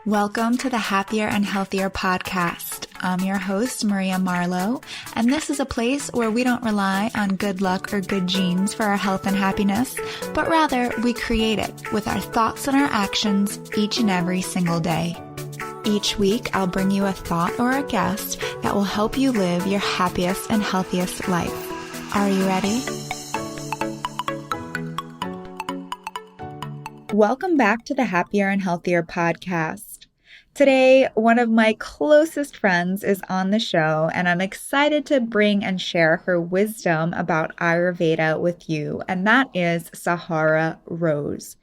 Welcome to the Happier and Healthier podcast. I'm your host, Maria Marlowe, and this is a place where we don't rely on good luck or good genes for our health and happiness, but rather we create it with our thoughts and our actions each and every single day. Each week, I'll bring you a thought or a guest that will help you live your happiest and healthiest life. Are you ready? Welcome back to the Happier and Healthier podcast. Today, one of my closest friends is on the show, and I'm excited to bring and share her wisdom about Ayurveda with you, and that is Sahara Rose.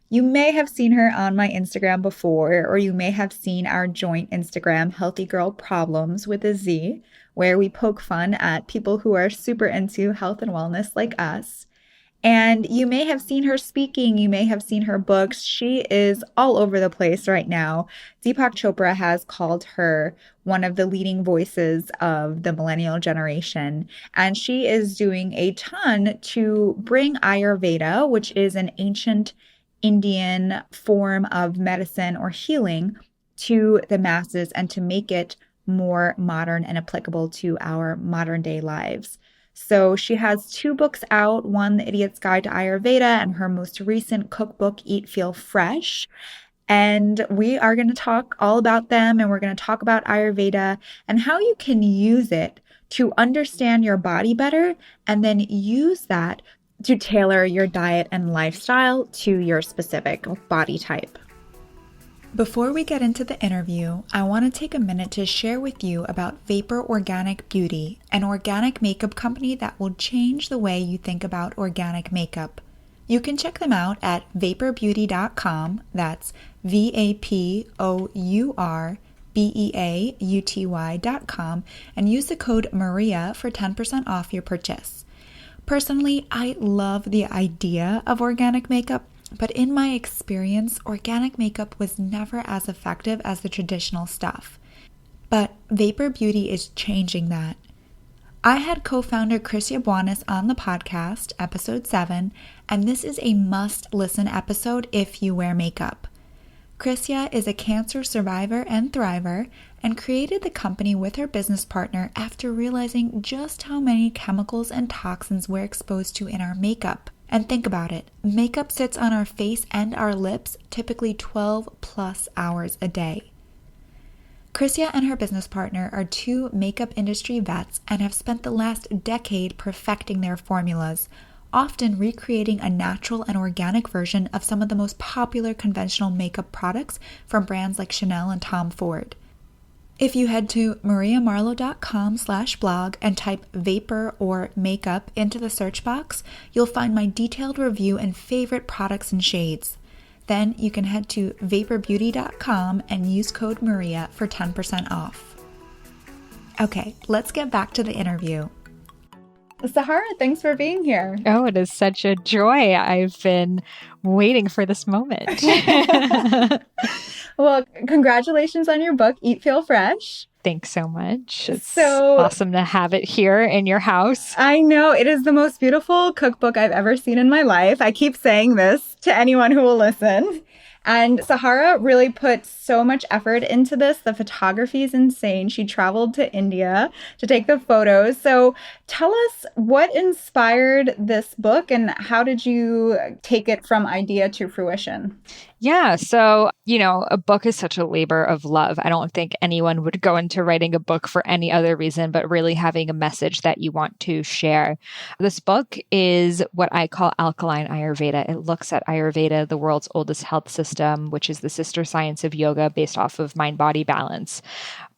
You may have seen her on my Instagram before, or you may have seen our joint Instagram, Healthy Girl Problems with a Z, where we poke fun at people who are super into health and wellness like us. And you may have seen her speaking, you may have seen her books. She is all over the place right now. Deepak Chopra has called her one of the leading voices of the millennial generation. And she is doing a ton to bring Ayurveda, which is an ancient Indian form of medicine or healing, to the masses and to make it more modern and applicable to our modern day lives. So she has 2 books out, one, The Idiot's Guide to Ayurveda, and her most recent cookbook, Eat, Feel Fresh. And we are going to talk all about them, and we're going to talk about Ayurveda and how you can use it to understand your body better and then use that to tailor your diet and lifestyle to your specific body type. Before we get into the interview, I want to take a minute to share with you about Vapor Organic Beauty, an organic makeup company that will change the way you think about organic makeup. You can check them out at vaporbeauty.com, that's VAPOURBEAUTY.com, and use the code MARIA for 10% off your purchase. Personally, I love the idea of organic makeup, but in my experience, organic makeup was never as effective as the traditional stuff. But Vapor Beauty is changing that. I had co-founder Chris Yabuanis on the podcast, episode 7, and this is a must-listen episode if you wear makeup. Chrisya is a cancer survivor and thriver and created the company with her business partner after realizing just how many chemicals and toxins we're exposed to in our makeup. And think about it, makeup sits on our face and our lips typically 12 plus hours a day. Chrisya and her business partner are 2 makeup industry vets and have spent the last decade perfecting their formulas, often recreating a natural and organic version of some of the most popular conventional makeup products from brands like Chanel and Tom Ford. If you head to mariamarlowe.com/blog and type vapor or makeup into the search box, you'll find my detailed review and favorite products and shades. Then you can head to vaporbeauty.com and use code MARIA for 10% off. Okay, let's get back to the interview. Sahara, thanks for being here. Oh, it is such a joy. I've been waiting for this moment. Well, congratulations on your book, Eat, Feel Fresh. Thanks so much. It's awesome to have it here in your house. I know. It is the most beautiful cookbook I've ever seen in my life. I keep saying this to anyone who will listen. And Sahara really put so much effort into this. The photography is insane. She traveled to India to take the photos. So tell us what inspired this book and how did you take it from idea to fruition? Yeah. So, a book is such a labor of love. I don't think anyone would go into writing a book for any other reason, but really having a message that you want to share. This book is what I call alkaline Ayurveda. It looks at Ayurveda, the world's oldest health system, which is the sister science of yoga based off of mind-body balance,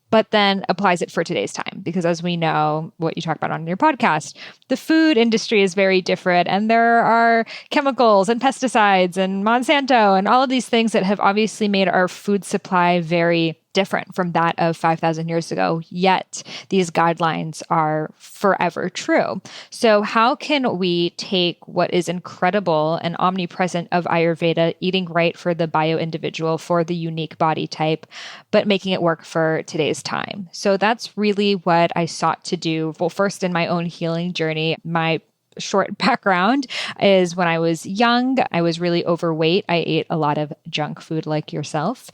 but then applies it for today's time. Because as we know, what you talk about on your podcast, the food industry is very different. And there are chemicals and pesticides and Monsanto and all of these things that have obviously made our food supply very different from that of 5,000 years ago, yet these guidelines are forever true. So how can we take what is incredible and omnipresent of Ayurveda, eating right for the bio-individual, for the unique body type, but making it work for today's time? So that's really what I sought to do. Well, first in my own healing journey, my short background is when I was young, I was really overweight. I ate a lot of junk food like yourself.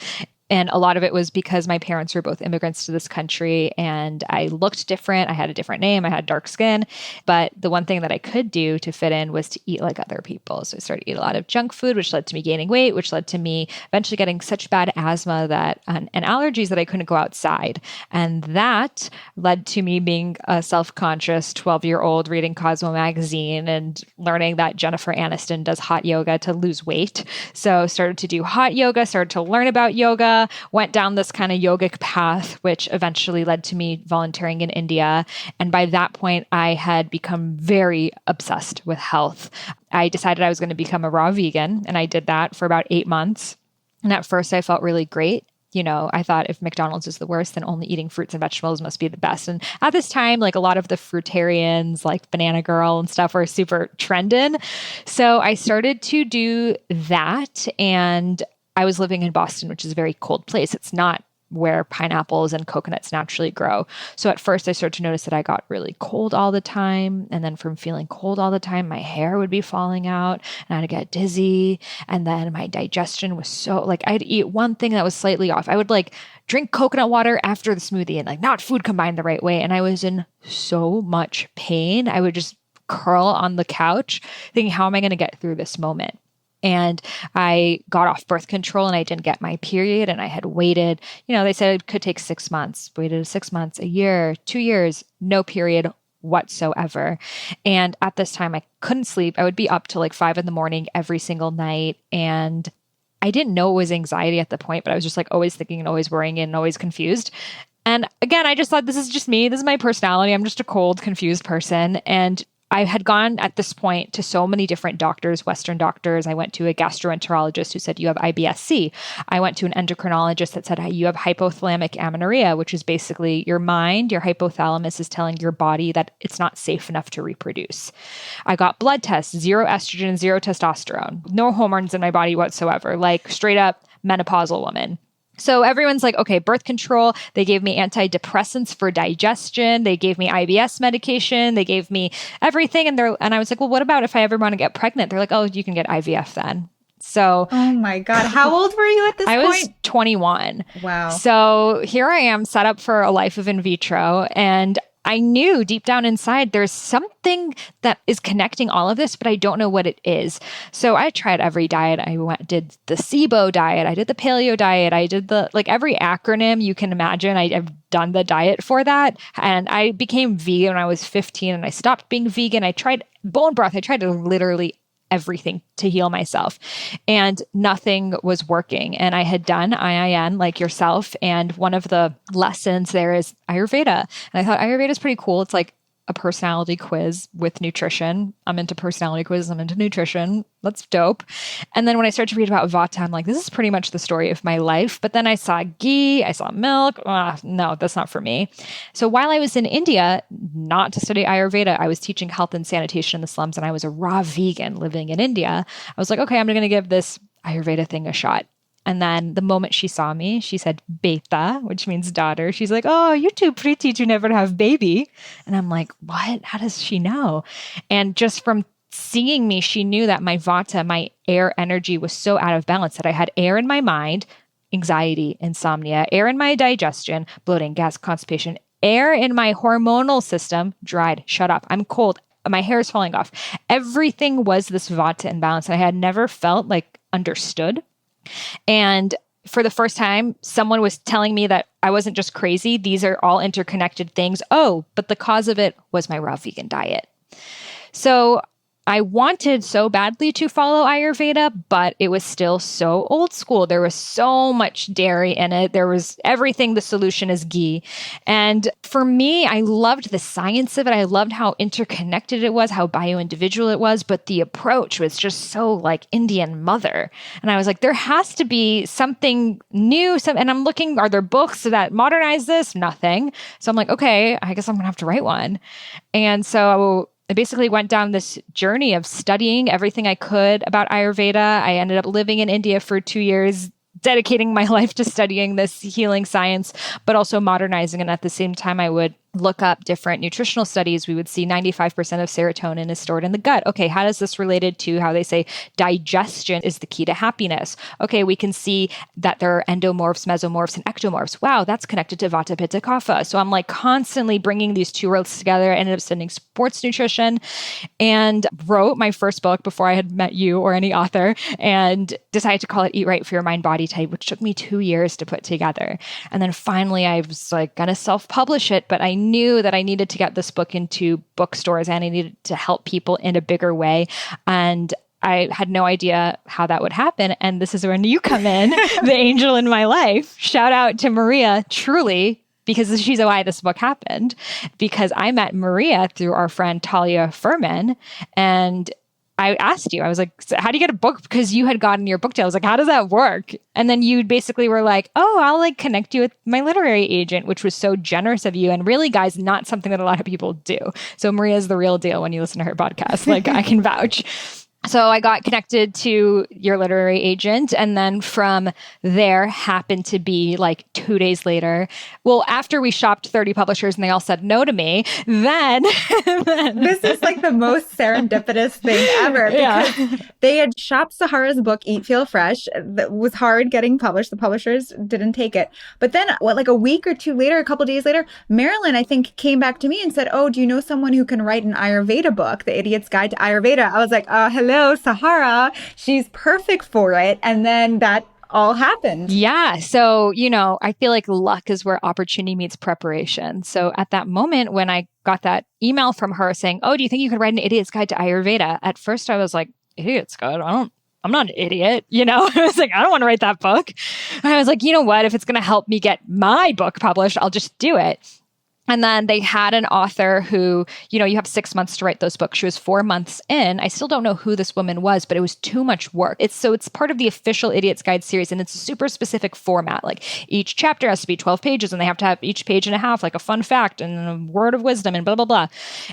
And a lot of it was because my parents were both immigrants to this country and I looked different. I had a different name. I had dark skin. But the one thing that I could do to fit in was to eat like other people. So I started to eat a lot of junk food, which led to me gaining weight, which led to me eventually getting such bad asthma that and allergies that I couldn't go outside. And that led to me being a self-conscious 12-year-old reading Cosmo magazine and learning that Jennifer Aniston does hot yoga to lose weight. So started to do hot yoga, started to learn about yoga, went down this kind of yogic path, which eventually led to me volunteering in India. And by that point, I had become very obsessed with health. I decided I was going to become a raw vegan, and I did that for about 8 months. And at first, I felt really great. I thought if McDonald's is the worst, then only eating fruits and vegetables must be the best. And at this time, like a lot of the fruitarians, like Banana Girl and stuff, were super trending. So I started to do that. And I was living in Boston, which is a very cold place. It's not where pineapples and coconuts naturally grow. So at first I started to notice that I got really cold all the time. And then from feeling cold all the time, my hair would be falling out and I'd get dizzy. And then my digestion was so I'd eat one thing that was slightly off. I would drink coconut water after the smoothie and not food combined the right way. And I was in so much pain. I would just curl on the couch thinking, how am I going to get through this moment? And I got off birth control and I didn't get my period and I had waited, they said it could take 6 months, waited 6 months, a year, 2 years, no period whatsoever. And at this time I couldn't sleep. I would be up till 5 a.m. every single night. And I didn't know it was anxiety at the point, but I was just always thinking and always worrying and always confused. And again, I just thought, this is just me. This is my personality. I'm just a cold, confused person. And I had gone at this point to so many different doctors, Western doctors. I went to a gastroenterologist who said, you have IBS-C. I went to an endocrinologist that said, you have hypothalamic amenorrhea, which is basically your mind, your hypothalamus is telling your body that it's not safe enough to reproduce. I got blood tests, 0 estrogen, 0 testosterone, no hormones in my body whatsoever, straight up menopausal woman. So everyone's okay, birth control. They gave me antidepressants for digestion. They gave me IBS medication. They gave me everything. And I was well, what about if I ever want to get pregnant? They're oh, you can get IVF then. So, oh my God, how old were you at this point? I was 21. Wow. So here I am set up for a life of in vitro. And I knew deep down inside there's something that is connecting all of this, but I don't know what it is. So I tried every diet. I did the SIBO diet. I did the paleo diet. I did the every acronym you can imagine. I've done the diet for that. And I became vegan when I was 15 and I stopped being vegan. I tried bone broth. I tried literally everything to heal myself and nothing was working. And I had done IIN like yourself. And one of the lessons there is Ayurveda. And I thought Ayurveda is pretty cool. It's a personality quiz with nutrition. I'm into personality quizzes. I'm into nutrition. That's dope. And then when I started to read about Vata, I'm this is pretty much the story of my life. But then I saw ghee, I saw milk. No, that's not for me. So while I was in India, not to study Ayurveda, I was teaching health and sanitation in the slums and I was a raw vegan living in India. I was okay, I'm going to give this Ayurveda thing a shot. And then the moment she saw me, she said, Beta, which means daughter. She's oh, you're too pretty to never have baby. And I'm what? How does she know? And just from seeing me, she knew that my Vata, my air energy was so out of balance that I had air in my mind, anxiety, insomnia, air in my digestion, bloating, gas, constipation, air in my hormonal system, dried, shut up, I'm cold, my hair is falling off. Everything was this Vata imbalance. And I had never felt understood. And for the first time, someone was telling me that I wasn't just crazy. These are all interconnected things. Oh, but the cause of it was my raw vegan diet. So I wanted so badly to follow Ayurveda, but it was still so old school. There was so much dairy in it. There was everything. The solution is ghee. And for me, I loved the science of it. I loved how interconnected it was, how bio-individual it was, but the approach was just so Indian mother. And I was there has to be something new. And I'm looking, are there books that modernize this? Nothing. So I'm okay, I guess I'm going to have to write one. And so I basically went down this journey of studying everything I could about Ayurveda. I ended up living in India for 2 years, dedicating my life to studying this healing science, but also modernizing. And at the same time, I would look up different nutritional studies, we would see 95% of serotonin is stored in the gut. Okay, how does this related to how they say digestion is the key to happiness? Okay, we can see that there are endomorphs, mesomorphs, and ectomorphs. Wow, that's connected to Vata, Pitta, Kapha. So I'm like constantly bringing these two worlds together. I ended up studying sports nutrition and wrote my first book before I had met you or any author, and decided to call it Eat Right for Your Mind Body Type, which took me 2 years to put together. And then finally I was like going to self-publish it, but I knew that I needed to get this book into bookstores and I needed to help people in a bigger way. And I had no idea how that would happen. And this is when you come in, the angel in my life. Shout out to Maria, truly, because she's why this book happened. Because I met Maria through our friend Talia Furman, and I asked you, I was like, so how do you get a book? Because you had gotten your book deal. I was like, how does that work? And then you basically were like, oh, I'll like connect you with my literary agent, which was so generous of you. And really, guys, not something that a lot of people do. So Maria's the real deal when you listen to her podcast. Like I can vouch. So I got connected to your literary agent, and then from there happened to be like 2 days later. Well, after we shopped 30 publishers and they all said no to me, then this is like the most serendipitous thing ever, because they had shopped Sahara's book, Eat, Feel Fresh. That was hard getting published. The publishers didn't take it. But then like a week or two later, a couple days later, Marilyn, I think, came back to me and said, oh, do you know someone who can write an Ayurveda book, The Idiot's Guide to Ayurveda? I was like, hello, Sahara. She's perfect for it. And then that all happened. Yeah. So, I feel like luck is where opportunity meets preparation. So at that moment, when I got that email from her saying, oh, do you think you could write an Idiot's Guide to Ayurveda? At first I was like, Idiot's Guide? I'm not an idiot. I was like, I don't want to write that book. And I was like, you know what? If it's going to help me get my book published, I'll just do it. And then they had an author who, you have 6 months to write those books. She was 4 months in. I still don't know who this woman was, but it was too much work. It's part of the official Idiot's Guide series, and it's a super specific format. Like each chapter has to be 12 pages, and they have to have each page and a half, like a fun fact and a word of wisdom and blah, blah, blah.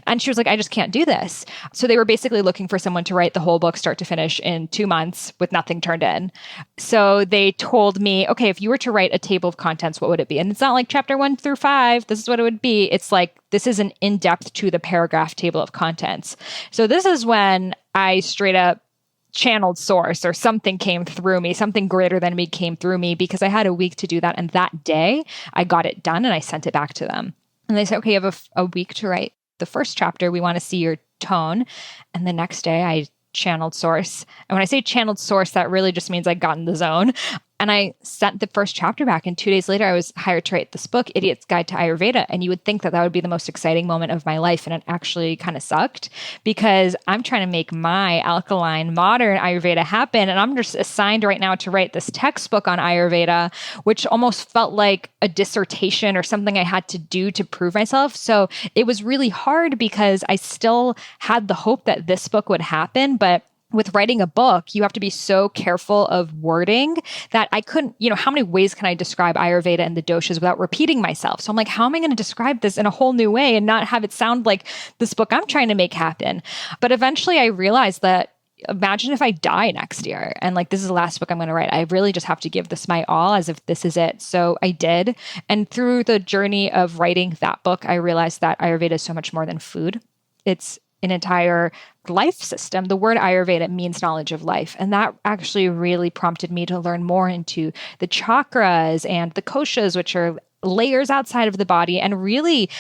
And she was like, I just can't do this. So they were basically looking for someone to write the whole book start to finish in 2 months with nothing turned in. So they told me, okay, if you were to write a table of contents, what would it be? And it's not like chapter 1 through 5. This is what it would be. It's like, this is an in-depth to the paragraph table of contents. So this is when I straight up channeled source, or something came through me, something greater than me came through me, because I had a week to do that. And that day I got it done and I sent it back to them. And they said, okay, you have a week to write the first chapter. We want to see your tone. And the next day I channeled source. And when I say channeled source, that really just means I got in the zone. And I sent the first chapter back, and 2 days later, I was hired to write this book, Idiot's Guide to Ayurveda. And you would think that that would be the most exciting moment of my life. And it actually kind of sucked, because I'm trying to make my alkaline, modern Ayurveda happen. And I'm just assigned right now to write this textbook on Ayurveda, which almost felt like a dissertation or something I had to do to prove myself. So it was really hard, because I still had the hope that this book would happen. But with writing a book, you have to be so careful of wording that I couldn't, how many ways can I describe Ayurveda and the doshas without repeating myself? So I'm like, how am I going to describe this in a whole new way and not have it sound like this book I'm trying to make happen? But eventually I realized that, imagine if I die next year and like, this is the last book I'm going to write. I really just have to give this my all, as if this is it. So I did. And through the journey of writing that book, I realized that Ayurveda is so much more than food. It's an entire life system. The word Ayurveda means knowledge of life. And that actually really prompted me to learn more into the chakras and the koshas, which are layers outside of the body, and really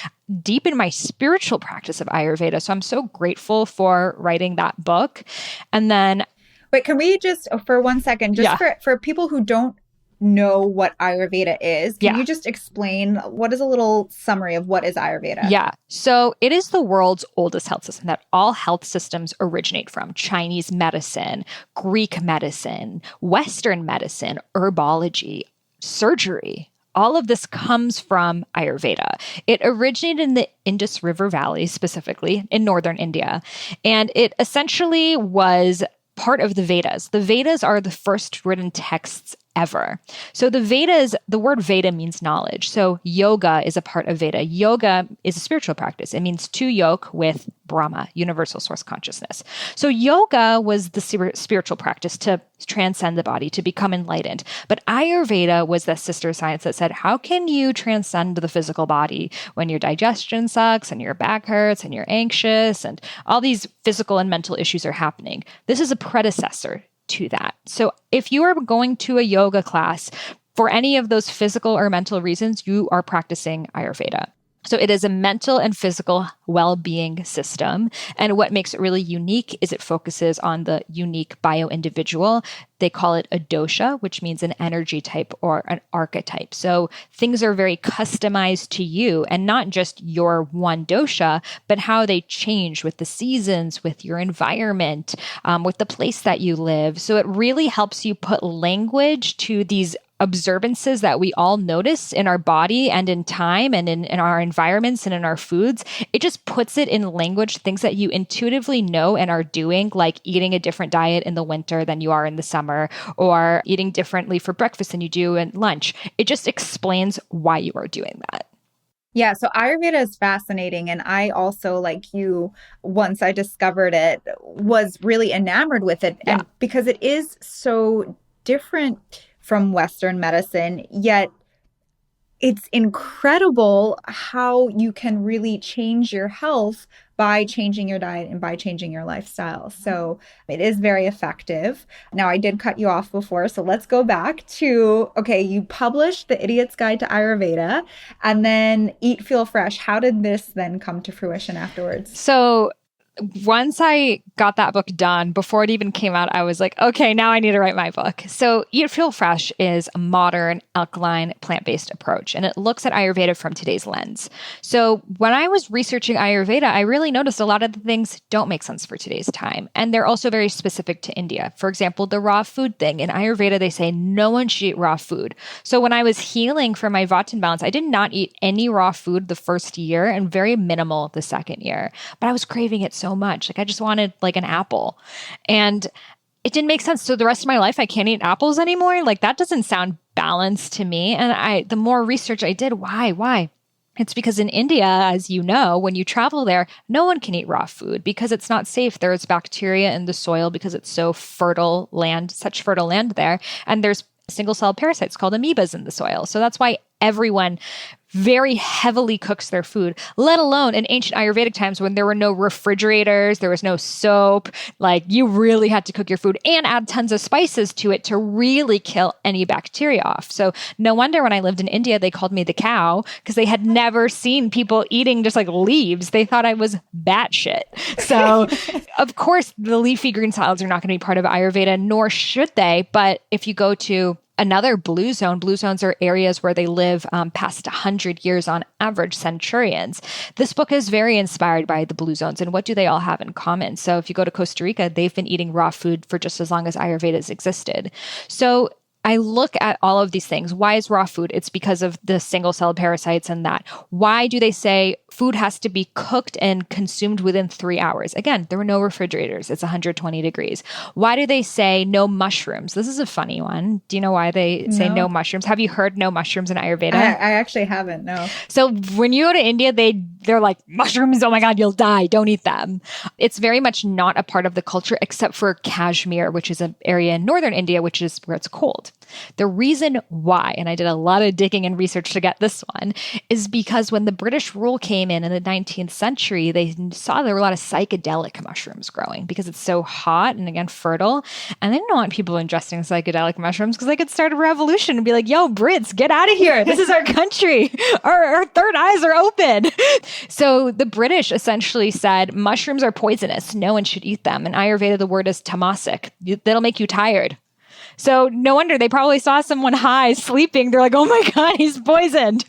deepen my spiritual practice of Ayurveda. So I'm so grateful for writing that book. And then... Wait, can we just, for 1 second, just for people who don't know what Ayurveda is, can you just explain what is a little summary of what is Ayurveda? Yeah. So it is the world's oldest health system that all health systems originate from. Chinese medicine, Greek medicine, Western medicine, herbology, surgery. All of this comes from Ayurveda. It originated in the Indus River Valley, specifically in northern India. And it essentially was part of the Vedas. The Vedas are the first written texts ever. So the word Veda means knowledge. So yoga is a part of Veda. Yoga is a spiritual practice. It means to yoke with Brahma, universal source consciousness. So yoga was the spiritual practice to transcend the body, to become enlightened. But Ayurveda was the sister science that said, how can you transcend the physical body when your digestion sucks and your back hurts and you're anxious and all these physical and mental issues are happening? This is a predecessor to that. So if you are going to a yoga class for any of those physical or mental reasons, you are practicing Ayurveda. So it is a mental and physical well-being system. And what makes it really unique is it focuses on the unique bio-individual. They call it a dosha, which means an energy type or an archetype. So things are very customized to you, and not just your one dosha, but how they change with the seasons, with your environment, with the place that you live. So it really helps you put language to these observances that we all notice in our body and in time and in our environments and in our foods. It just puts it in language, things that you intuitively know and are doing, like eating a different diet in the winter than you are in the summer, or eating differently for breakfast than you do at lunch. It just explains why you are doing that. Yeah, so Ayurveda is fascinating. And I also, like you, once I discovered it, was really enamored with it. Yeah. And because it is so different from Western medicine, yet it's incredible how you can really change your health by changing your diet and by changing your lifestyle. So it is very effective. Now, I did cut you off before, so let's go back to, okay, you published The Idiot's Guide to Ayurveda and then Eat, Feel Fresh. How did this then come to fruition afterwards? So once I got that book done, before it even came out, I was like, okay, now I need to write my book. So Eat, Feel Fresh is a modern, alkaline, plant-based approach, and it looks at Ayurveda from today's lens. So when I was researching Ayurveda, I really noticed a lot of the things don't make sense for today's time. And they're also very specific to India. For example, the raw food thing. In Ayurveda, they say no one should eat raw food. So when I was healing from my Vata imbalance, I did not eat any raw food the first year and very minimal the second year. But I was craving it so much. Like I just wanted like an apple, and it didn't make sense. So the rest of my life, I can't eat apples anymore. Like that doesn't sound balanced to me. And the more research I did, why? It's because in India, as you know, when you travel there, no one can eat raw food because it's not safe. There's bacteria in the soil because it's so fertile land, such fertile land there. And there's single-celled parasites called amoebas in the soil. So that's why everyone very heavily cooks their food, let alone in ancient Ayurvedic times when there were no refrigerators, there was no soap, like you really had to cook your food and add tons of spices to it to really kill any bacteria off. So no wonder when I lived in India, they called me the cow because they had never seen people eating just like leaves. They thought I was batshit. So of course, the leafy green salads are not going to be part of Ayurveda, nor should they. But if you go to another blue zones are areas where they live past 100 years on average, centurions. This book is very inspired by the blue zones. And what do they all have in common? So if you go to Costa Rica, they've been eating raw food for just as long as Ayurveda has existed. So I look at all of these things. Why is raw food? It's because of the single-celled parasites and that. Why do they say food has to be cooked and consumed within 3 hours? Again, there were no refrigerators. It's 120 degrees. Why do they say no mushrooms? This is a funny one. Do you know why they say no mushrooms? Have you heard no mushrooms in Ayurveda? I actually haven't, no. So when you go to India, they're like, mushrooms, oh my God, you'll die. Don't eat them. It's very much not a part of the culture except for Kashmir, which is an area in northern India, which is where it's cold. The reason why, and I did a lot of digging and research to get this one, is because when the British rule came in the 19th century, they saw there were a lot of psychedelic mushrooms growing because it's so hot and again, fertile. And they didn't want people ingesting psychedelic mushrooms because they could start a revolution and be like, yo, Brits, get out of here. This is our country. Our third eyes are open. So the British essentially said mushrooms are poisonous. No one should eat them. In Ayurveda, the word is tamasic. That'll make you tired. So no wonder they probably saw someone high sleeping. They're like, oh my God, he's poisoned.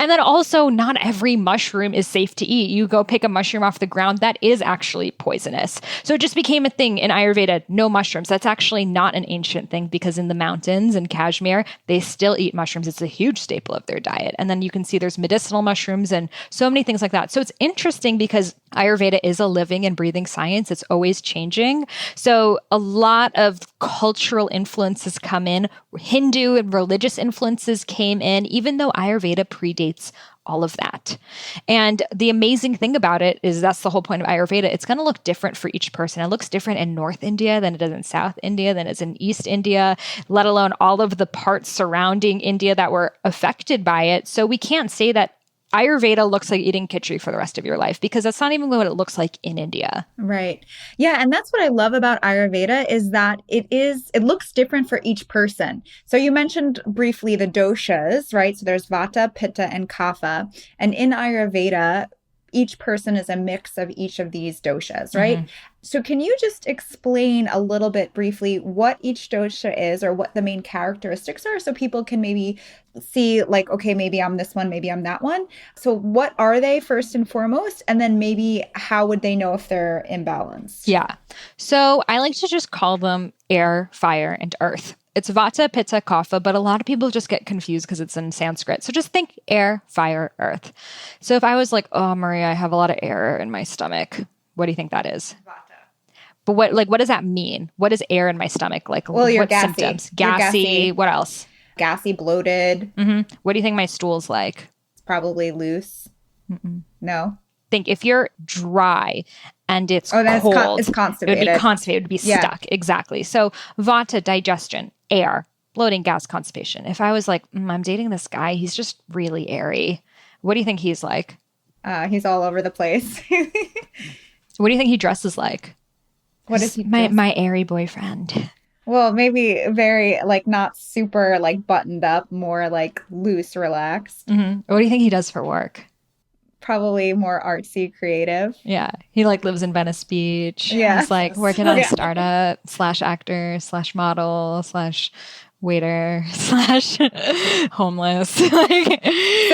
And then also not every mushroom is safe to eat. You go pick a mushroom off the ground, that is actually poisonous. So it just became a thing in Ayurveda, no mushrooms. That's actually not an ancient thing because in the mountains in Kashmir, they still eat mushrooms. It's a huge staple of their diet. And then you can see there's medicinal mushrooms and so many things like that. So it's interesting because Ayurveda is a living and breathing science. It's always changing. So a lot of cultural influence influences come in. Hindu and religious influences came in, even though Ayurveda predates all of that. And the amazing thing about it is that's the whole point of Ayurveda. It's going to look different for each person. It looks different in North India than it does in South India, than it's in East India, let alone all of the parts surrounding India that were affected by it. So we can't say that Ayurveda looks like eating khichdi for the rest of your life, because that's not even what it looks like in India. Right. Yeah. And that's what I love about Ayurveda is that it looks different for each person. So you mentioned briefly the doshas, right? So there's Vata, Pitta, and Kapha. And in Ayurveda, each person is a mix of each of these doshas, right? Mm-hmm. So can you just explain a little bit briefly what each dosha is or what the main characteristics are so people can maybe see like, okay, maybe I'm this one, maybe I'm that one. So what are they first and foremost? And then maybe how would they know if they're imbalanced? Yeah. So I like to just call them air, fire, and earth. It's Vata, Pitta, Kapha, but a lot of people just get confused because it's in Sanskrit. So just think air, fire, earth. So if I was like, oh, Maria, I have a lot of air in my stomach, what do you think that is? Vata. But what does that mean? What is air in my stomach? Like, well, you're what gassy. Symptoms? Gassy. What else? Gassy, bloated. Mm-hmm. What do you think my stool's like? It's probably loose. Mm-mm. No. Think if you're dry and it's cold, it's constipated. It would be constipated. It would be stuck. Exactly. So Vata, digestion, air, bloating, gas, constipation. If I was like, I'm dating this guy, he's just really airy. What do you think he's like? He's all over the place. What do you think he dresses like? What is he? My airy boyfriend. Well, maybe very like not super like buttoned up, more like loose, relaxed. Mm-hmm. What do you think he does for work? Probably more artsy, creative. Yeah. He like lives in Venice Beach. Yeah. He's like working on a startup / actor / model / waiter / homeless. So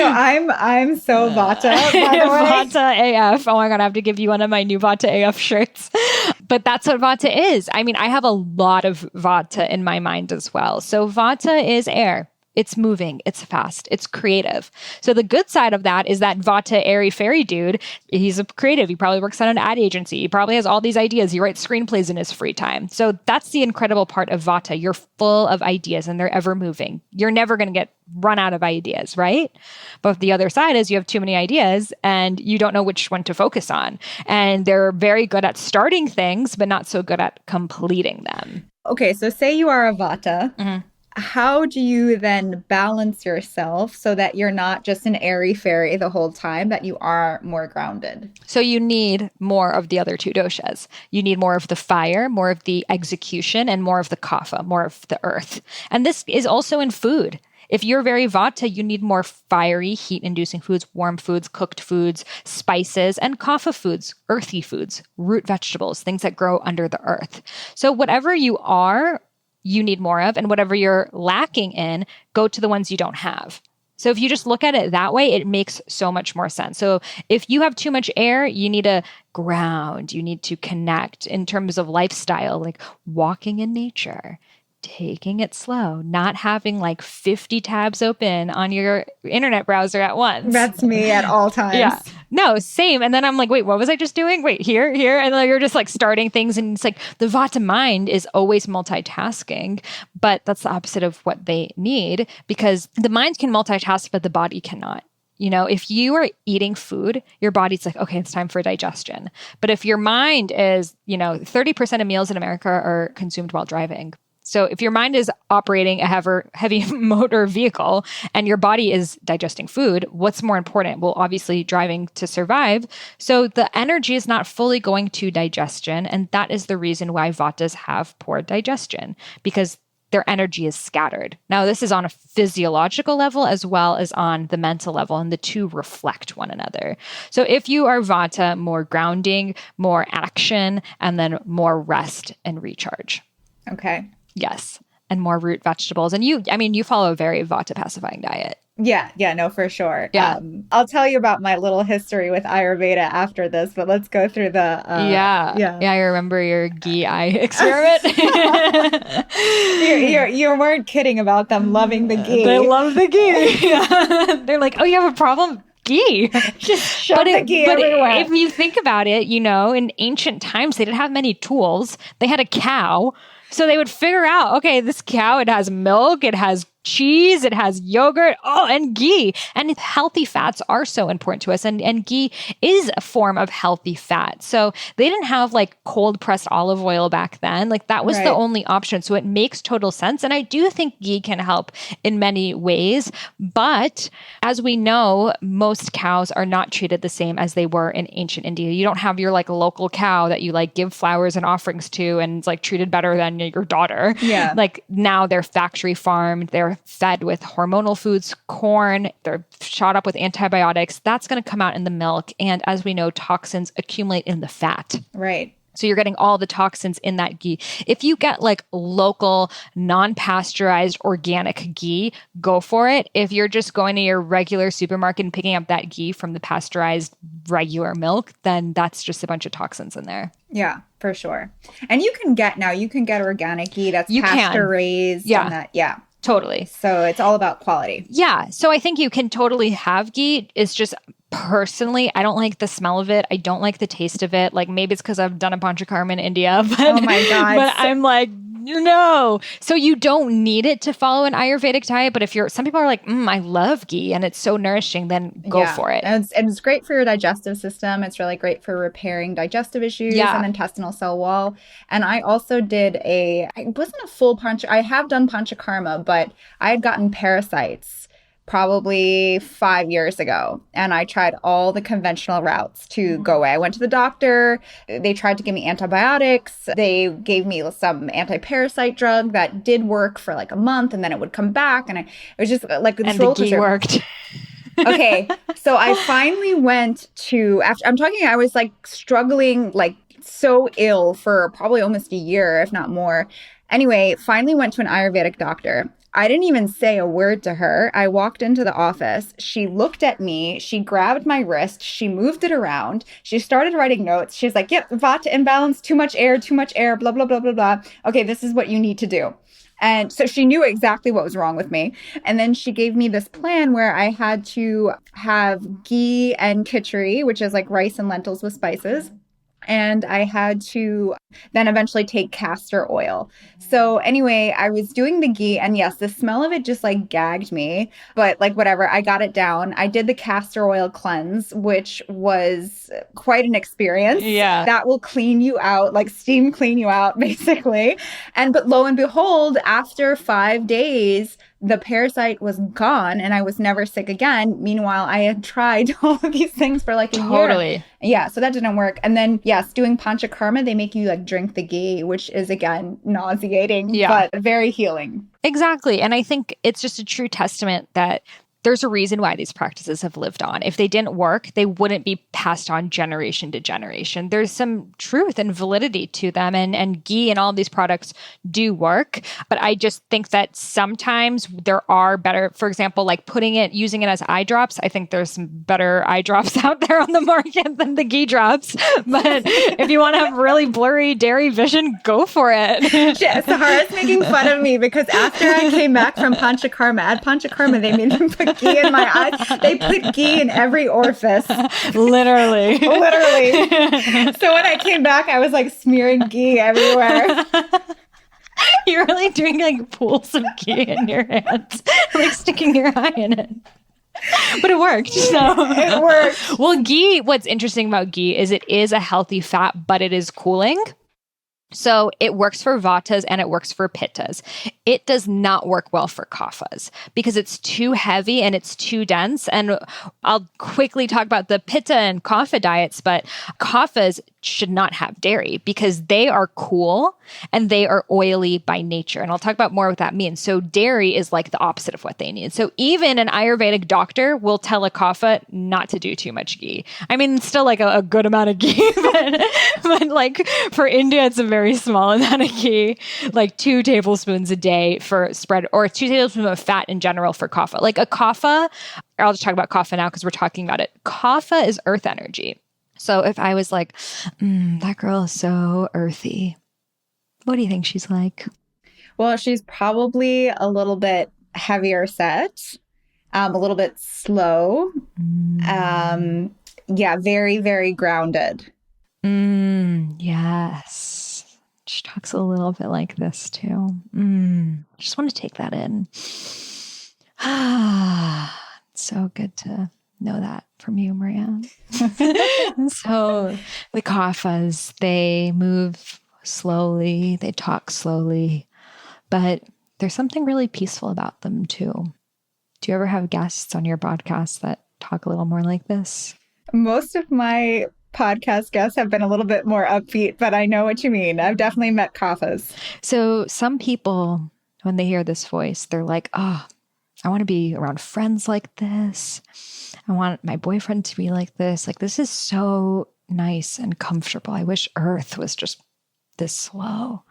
I'm so Vata, by the way. Vata AF. Oh my God, I have to give you one of my new Vata AF shirts. But that's what Vata is. I mean, I have a lot of Vata in my mind as well. So Vata is air. It's moving, it's fast, it's creative. So the good side of that is that Vata, airy fairy dude, he's a creative. He probably works at an ad agency. He probably has all these ideas. He writes screenplays in his free time. So that's the incredible part of Vata. You're full of ideas and they're ever moving. You're never going to get run out of ideas, right? But the other side is you have too many ideas and you don't know which one to focus on. And they're very good at starting things, but not so good at completing them. Okay, so say you are a Vata. Mm-hmm. How do you then balance yourself so that you're not just an airy fairy the whole time, that you are more grounded? So you need more of the other two doshas. You need more of the fire, more of the execution, and more of the kapha, more of the earth. And this is also in food. If you're very Vata, you need more fiery, heat-inducing foods, warm foods, cooked foods, spices, and kapha foods, earthy foods, root vegetables, things that grow under the earth. So whatever you are, you need more of, and whatever you're lacking in, go to the ones you don't have. So if you just look at it that way, it makes so much more sense. So if you have too much air, you need to ground, you need to connect in terms of lifestyle, like walking in nature, taking it slow, not having like 50 tabs open on your internet browser at once. That's me at all times. Yeah. No, same. And then I'm like, wait, what was I just doing? Wait, here. And then you're just like starting things. And it's like the Vata mind is always multitasking, but that's the opposite of what they need, because the mind can multitask, but the body cannot. You know, if you are eating food, your body's like, okay, it's time for digestion. But if your mind is, 30% of meals in America are consumed while driving. So if your mind is operating a heavy motor vehicle and your body is digesting food, what's more important? Well, obviously driving to survive. So the energy is not fully going to digestion. And that is the reason why Vatas have poor digestion, because their energy is scattered. Now, this is on a physiological level as well as on the mental level, and the two reflect one another. So if you are Vata, more grounding, more action, and then more rest and recharge. Okay. Yes. And more root vegetables. And you follow a very Vata pacifying diet. Yeah, no, for sure. Yeah. I'll tell you about my little history with Ayurveda after this, but let's go through the... Yeah, I remember your ghee eye experiment. you weren't kidding about them loving the ghee. They love the ghee. They're like, oh, you have a problem? Ghee. Just shove the ghee everywhere. If you think about it, in ancient times, they didn't have many tools. They had a cow. So they would figure out, okay, this cow, it has milk, it has cheese, it has yogurt, and ghee. And healthy fats are so important to us. And ghee is a form of healthy fat. So they didn't have like cold pressed olive oil back then. Like that was the only option. So it makes total sense. And I do think ghee can help in many ways. But as we know, most cows are not treated the same as they were in ancient India. You don't have your like local cow that you like give flowers and offerings to and it's like treated better than your daughter. Yeah. Like now they're factory farmed, they're fed with hormonal foods, corn, they're shot up with antibiotics. That's going to come out in the milk. And as we know, toxins accumulate in the fat. Right. So you're getting all the toxins in that ghee. If you get like local, non-pasteurized, organic ghee, go for it. If you're just going to your regular supermarket and picking up that ghee from the pasteurized regular milk, then that's just a bunch of toxins in there. Yeah, for sure. And you can get organic ghee that's pasture raised. Yeah. And that, yeah. Totally. So it's all about quality. Yeah. So I think you can totally have ghee. It's just personally, I don't like the smell of it. I don't like the taste of it. Like maybe it's because I've done a panchakarma in India. But, oh my God. But I'm like, no. So you don't need it to follow an Ayurvedic diet. But if some people are like, I love ghee and it's so nourishing, then go for it. And it's great for your digestive system. It's really great for repairing digestive issues and intestinal cell wall. And I also did it wasn't a full I have done panchakarma, but I had gotten parasites probably 5 years ago. And I tried all the conventional routes to go away. I went to the doctor. They tried to give me antibiotics. They gave me some anti-parasite drug that did work for like a month and then it would come back. And it was just like this roller coaster. And the ghee worked. Okay. So I finally went to, I was like struggling, like so ill for probably almost a year, if not more. Anyway, finally went to an Ayurvedic doctor. I didn't even say a word to her. I walked into the office. She looked at me. She grabbed my wrist. She moved it around. She started writing notes. She's like, yep, vata imbalance, too much air, blah, blah, blah, blah, blah. Okay, this is what you need to do. And so she knew exactly what was wrong with me. And then she gave me this plan where I had to have ghee and khichdi, which is like rice and lentils with spices. And I had to then eventually take castor oil. So anyway, I was doing the ghee and yes, the smell of it just like gagged me, but like whatever, I got it down. I did the castor oil cleanse, which was quite an experience. Yeah. That will clean you out, like steam clean you out basically. But lo and behold, after 5 days, the parasite was gone and I was never sick again. Meanwhile, I had tried all of these things for like a year. Totally. Yeah, so that didn't work. And then, yes, doing panchakarma, they make you like drink the ghee, which is again nauseating, but very healing. Exactly. And I think it's just a true testament that there's a reason why these practices have lived on. If they didn't work, they wouldn't be passed on generation to generation. There's some truth and validity to them, and ghee and all of these products do work. But I just think that sometimes there are better, for example, like using it as eye drops. I think there's some better eye drops out there on the market than the ghee drops. But if you want to have really blurry dairy vision, go for it. Sahara's making fun of me because after I came back from panchakarma, at panchakarma, they made me put ghee in my eyes. They put ghee in every orifice. Literally. So when I came back, I was like smearing ghee everywhere. You're really doing like pools of ghee in your hands, like sticking your eye in it. But it worked. So it worked. Well, ghee, what's interesting about ghee is it is a healthy fat, but it is cooling. So it works for vatas and it works for pittas. It does not work well for kaphas because it's too heavy and it's too dense. And I'll quickly talk about the pitta and kapha diets, but kaphas should not have dairy because they are cool and they are oily by nature. And I'll talk about more what that means. So dairy is like the opposite of what they need. So even an Ayurvedic doctor will tell a kapha not to do too much ghee. I mean, it's still like a good amount of ghee, but like for India, it's a very small amount of ghee, like 2 tablespoons a day for spread, or 2 tablespoons of fat in general for kapha. Like a kapha, I'll just talk about kapha now because we're talking about it. Kapha is earth energy. So if I was like, that girl is so earthy, what do you think she's like? Well, she's probably a little bit heavier set, a little bit slow. Yeah, very, very grounded. Yes. She talks a little bit like this too. Just want to take that in. So good to know that from you, Maria. So the Kaphas, they move slowly, they talk slowly, but there's something really peaceful about them too. Do you ever have guests on your podcast that talk a little more like this? Most of my podcast guests have been a little bit more upbeat, but I know what you mean. I've definitely met Kaphas. So some people, when they hear this voice, they're like, oh, I want to be around friends like this. I want my boyfriend to be like this. Like, this is so nice and comfortable. I wish Earth was just this slow.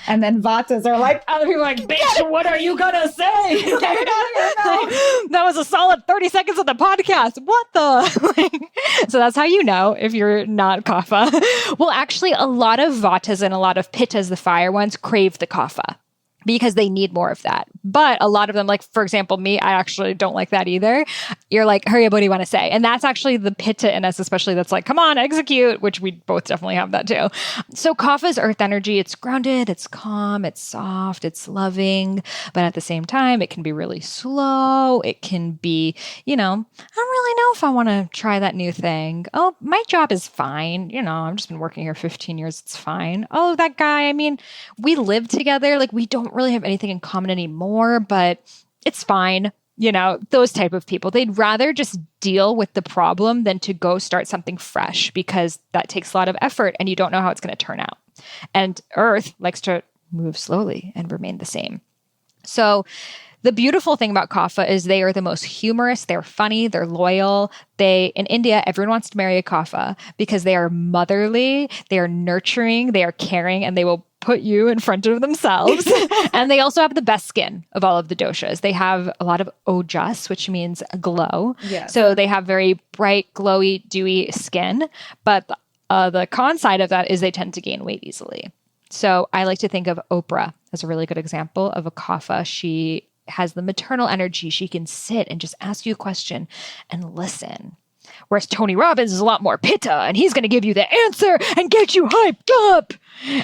And then Vatas are like, other people are like, bitch, what are you gonna say? Get it out of here now. That was a solid 30 seconds of the podcast. What the? So that's how you know if you're not Kapha. Well, actually, a lot of Vatas and a lot of Pittas, the fire ones, crave the Kapha, because they need more of that. But a lot of them, like, for example, me, I actually don't like that either. You're like, hurry up, what do you want to say? And that's actually the Pitta in us, especially, that's like, come on, execute, which we both definitely have that too. So Kapha's earth energy, it's grounded, it's calm, it's soft, it's loving, but at the same time, it can be really slow. It can be, I don't really know if I want to try that new thing. Oh, my job is fine. I've just been working here 15 years. It's fine. Oh, that guy, we live together. Like, we don't really have anything in common anymore, but it's fine. Those type of people, they'd rather just deal with the problem than to go start something fresh, because that takes a lot of effort and you don't know how it's going to turn out. And Earth likes to move slowly and remain the same. So the beautiful thing about Kapha is they are the most humorous. They're funny. They're loyal. In India, everyone wants to marry a Kapha because they are motherly, they are nurturing, they are caring, and they will put you in front of themselves. And they also have the best skin of all of the doshas. They have a lot of ojas, which means glow. Yes. So they have very bright, glowy, dewy skin. But the con side of that is they tend to gain weight easily. So I like to think of Oprah as a really good example of a Kapha. She has the maternal energy. She can sit and just ask you a question and listen. Whereas Tony Robbins is a lot more Pitta, and he's going to give you the answer and get you hyped up.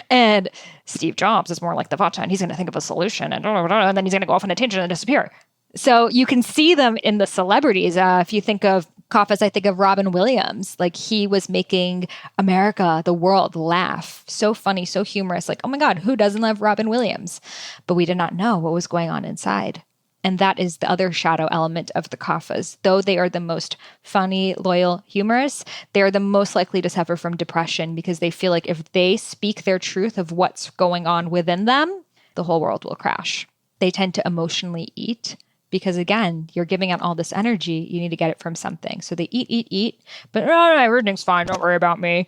And Steve Jobs is more like the Vata, and he's going to think of a solution and then he's going to go off on a tangent and disappear. So you can see them in the celebrities. If you think of Kaphas, I think of Robin Williams. Like, he was making America, the world, laugh. So funny, so humorous. Like, oh my God, who doesn't love Robin Williams? But we did not know what was going on inside. And that is the other shadow element of the Kaphas. Though they are the most funny, loyal, humorous, they are the most likely to suffer from depression, because they feel like if they speak their truth of what's going on within them, the whole world will crash. They tend to emotionally eat, because again, you're giving out all this energy. You need to get it from something. So they eat, but everything's fine. Don't worry about me.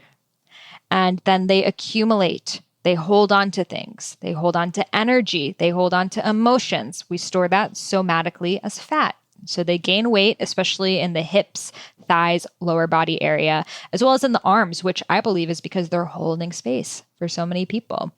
And then they accumulate. They hold on to things. They hold on to energy. They hold on to emotions. We store that somatically as fat. So they gain weight, especially in the hips, thighs, lower body area, as well as in the arms, which I believe is because they're holding space for so many people.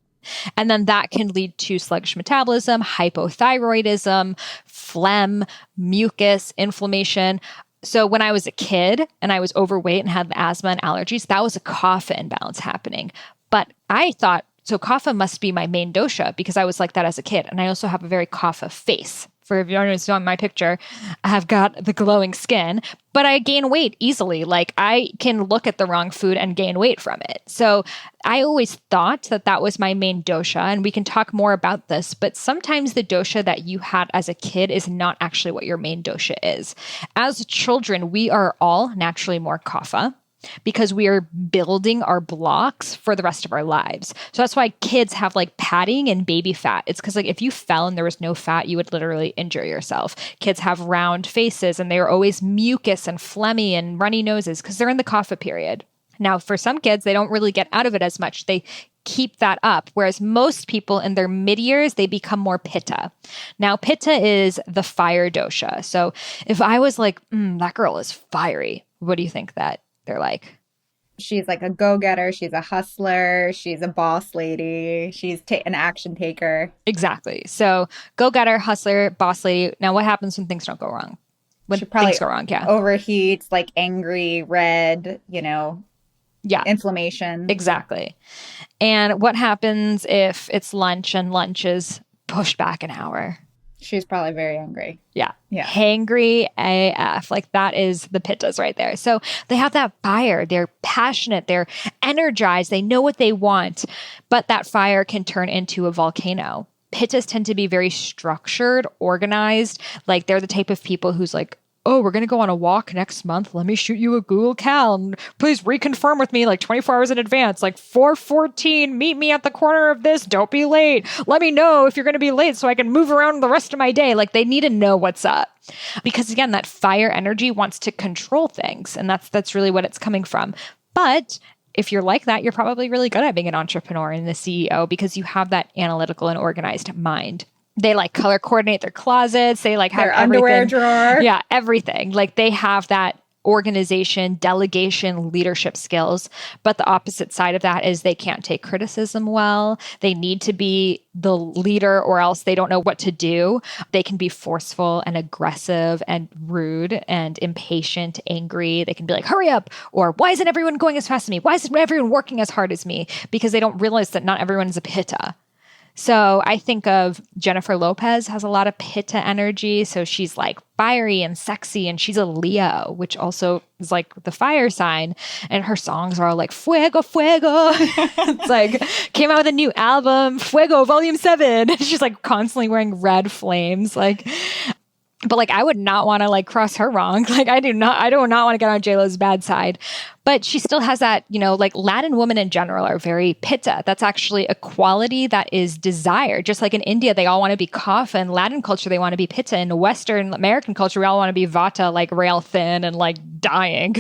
And then that can lead to sluggish metabolism, hypothyroidism, phlegm, mucus, inflammation. So when I was a kid and I was overweight and had asthma and allergies, that was a kapha imbalance happening. But I thought, so kapha must be my main dosha, because I was like that as a kid. And I also have a very kapha face. For if you saw my picture, I have got the glowing skin, but I gain weight easily. Like, I can look at the wrong food and gain weight from it. So I always thought that that was my main dosha, and we can talk more about this, but sometimes the dosha that you had as a kid is not actually what your main dosha is. As children, we are all naturally more kapha, because we are building our blocks for the rest of our lives. So that's why kids have like padding and baby fat. It's because, like, if you fell and there was no fat, you would literally injure yourself. Kids have round faces and they are always mucus and phlegmy and runny noses because they're in the kapha period. Now, for some kids, they don't really get out of it as much. They keep that up. Whereas most people in their mid-years, they become more pitta. Now, pitta is the fire dosha. So if I was like, that girl is fiery, what do you think that they're like? She's like a go-getter. She's a hustler. She's a boss lady. She's an action taker. Exactly. So go-getter, hustler, boss lady. Now, what happens when things don't go wrong? When things go wrong, yeah. Overheats, like angry, red, Yeah, inflammation. exactly. And what happens if it's lunch and lunch is pushed back an hour? She's probably very angry. Yeah. Yeah. Hangry AF. Like that is the pittas right there. So they have that fire. They're passionate. They're energized. They know what they want. But that fire can turn into a volcano. Pittas tend to be very structured, organized. Like they're the type of people who's like, oh, we're going to go on a walk next month. Let me shoot you a Google Cal and please reconfirm with me like 24 hours in advance, like 4:14, meet me at the corner of this. Don't be late. Let me know if you're going to be late so I can move around the rest of my day. Like they need to know what's up because again, that fire energy wants to control things. And that's really what it's coming from. But if you're like that, you're probably really good at being an entrepreneur and the CEO because you have that analytical and organized mind. They like color coordinate their closets. They like have their underwear drawer. Yeah, everything. Like they have that organization, delegation, leadership skills. But the opposite side of that is they can't take criticism well. They need to be the leader or else they don't know what to do. They can be forceful and aggressive and rude and impatient, angry. They can be like, hurry up. Or why isn't everyone going as fast as me? Why isn't everyone working as hard as me? Because they don't realize that not everyone is a pitta. So I think of Jennifer Lopez has a lot of pitta energy. So she's like fiery and sexy and she's a Leo, which also is like the fire sign. And her songs are all like fuego, fuego. It's like came out with a new album, Fuego Volume 7. She's like constantly wearing red flames. But like, I would not want to like cross her wrong. Like I do not want to get on JLo's bad side, but she still has that, like Latin women in general are very pitta. That's actually a quality that is desired. Just like in India, they all want to be kapha. In Latin culture, they want to be pitta. In Western American culture, we all want to be vata, like rail thin and like dying.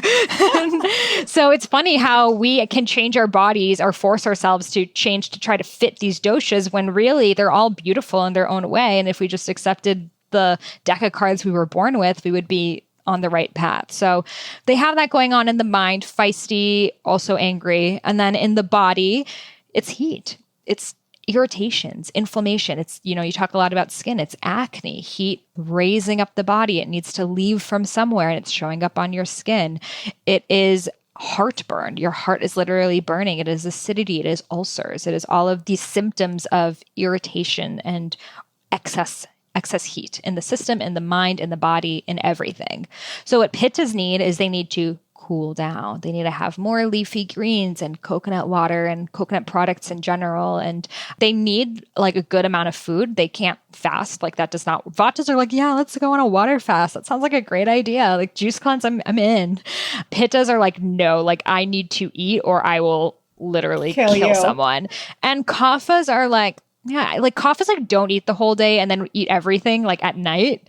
So it's funny how we can change our bodies or force ourselves to change to try to fit these doshas when really they're all beautiful in their own way. And if we just accepted the deck of cards we were born with, we would be on the right path. So they have that going on in the mind, feisty, also angry. And then in the body, it's heat. It's irritations, inflammation. It's, you talk a lot about skin. It's acne, heat raising up the body. It needs to leave from somewhere and it's showing up on your skin. It is heartburn. Your heart is literally burning. It is acidity. It is ulcers. It is all of these symptoms of irritation and excess heat in the system, in the mind, in the body, in everything. So what pittas need is they need to cool down. They need to have more leafy greens and coconut water and coconut products in general. And they need like a good amount of food. They can't fast. Like that does not, vatas are like, yeah, let's go on a water fast. That sounds like a great idea. Like juice cleanse, I'm in. Pittas are like, no, like I need to eat or I will literally kill someone. And kaphas are like, yeah, like kaphas like don't eat the whole day and then eat everything like at night.